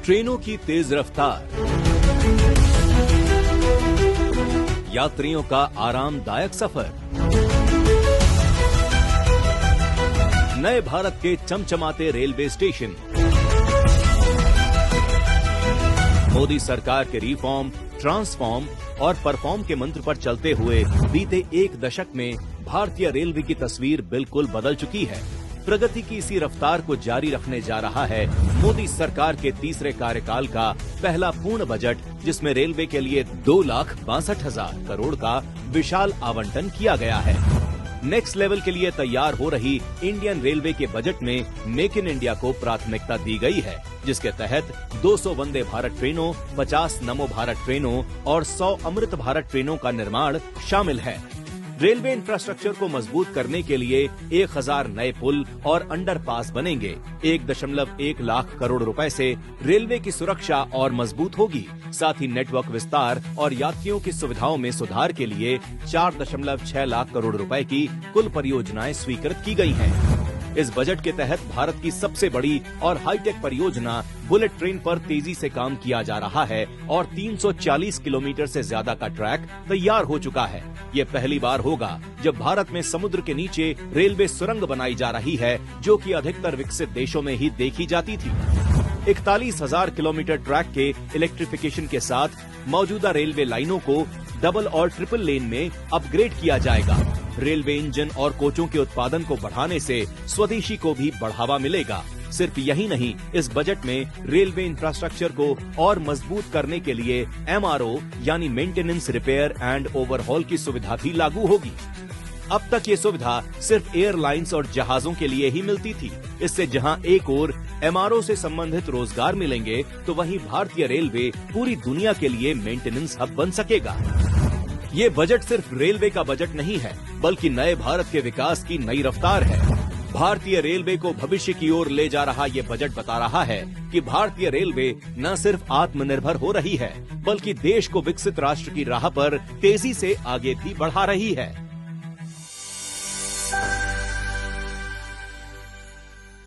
ट्रेनों की तेज रफ्तार, यात्रियों का आरामदायक सफर, नए भारत के चमचमाते रेलवे स्टेशन, मोदी सरकार के रिफॉर्म, ट्रांसफॉर्म और परफॉर्म के मंत्र पर चलते हुए बीते एक दशक में भारतीय रेलवे की तस्वीर बिल्कुल बदल चुकी है। प्रगति की इसी रफ्तार को जारी रखने जा रहा है मोदी सरकार के तीसरे कार्यकाल का पहला पूर्ण बजट, जिसमें रेलवे के लिए 2,62,000 करोड़ का विशाल आवंटन किया गया है। नेक्स्ट लेवल के लिए तैयार हो रही इंडियन रेलवे के बजट में मेक इन इंडिया को प्राथमिकता दी गई है, जिसके तहत 200 वंदे भारत ट्रेनों, 50 नमो भारत ट्रेनों और 100 अमृत भारत ट्रेनों का निर्माण शामिल है। रेलवे इंफ्रास्ट्रक्चर को मजबूत करने के लिए 1000 नए पुल और अंडरपास बनेंगे। 1.1 लाख करोड़ रुपए से रेलवे की सुरक्षा और मजबूत होगी। साथ ही नेटवर्क विस्तार और यात्रियों की सुविधाओं में सुधार के लिए 4.6 लाख करोड़ रुपए की कुल परियोजनाएं स्वीकृत की गई हैं। इस बजट के तहत भारत की सबसे बड़ी और हाईटेक परियोजना बुलेट ट्रेन पर तेजी से काम किया जा रहा है और 340 किलोमीटर से ज्यादा का ट्रैक तैयार हो चुका है। ये पहली बार होगा जब भारत में समुद्र के नीचे रेलवे सुरंग बनाई जा रही है, जो कि अधिकतर विकसित देशों में ही देखी जाती थी। 41,000 किलोमीटर ट्रैक के इलेक्ट्रिफिकेशन के साथ मौजूदा रेलवे लाइनों को डबल और ट्रिपल लेन में अपग्रेड किया जाएगा। रेलवे इंजन और कोचों के उत्पादन को बढ़ाने से स्वदेशी को भी बढ़ावा मिलेगा। सिर्फ यही नहीं, इस बजट में रेलवे इंफ्रास्ट्रक्चर को और मजबूत करने के लिए MRO यानी मेंटेनेंस, रिपेयर एंड ओवरहॉल की सुविधा भी लागू होगी। अब तक ये सुविधा सिर्फ एयरलाइंस और जहाजों के लिए ही मिलती थी। इससे जहां एक ओर MRO से संबंधित रोजगार मिलेंगे, तो वहीं भारतीय रेलवे पूरी दुनिया के लिए मेंटेनेंस हब बन सकेगा। ये बजट सिर्फ रेलवे का बजट नहीं है, बल्कि नए भारत के विकास की नई रफ्तार है। भारतीय रेलवे को भविष्य की ओर ले जा रहा ये बजट बता रहा है कि भारतीय रेलवे न सिर्फ आत्मनिर्भर हो रही है, बल्कि देश को विकसित राष्ट्र की राह पर तेजी से आगे भी बढ़ा रही है।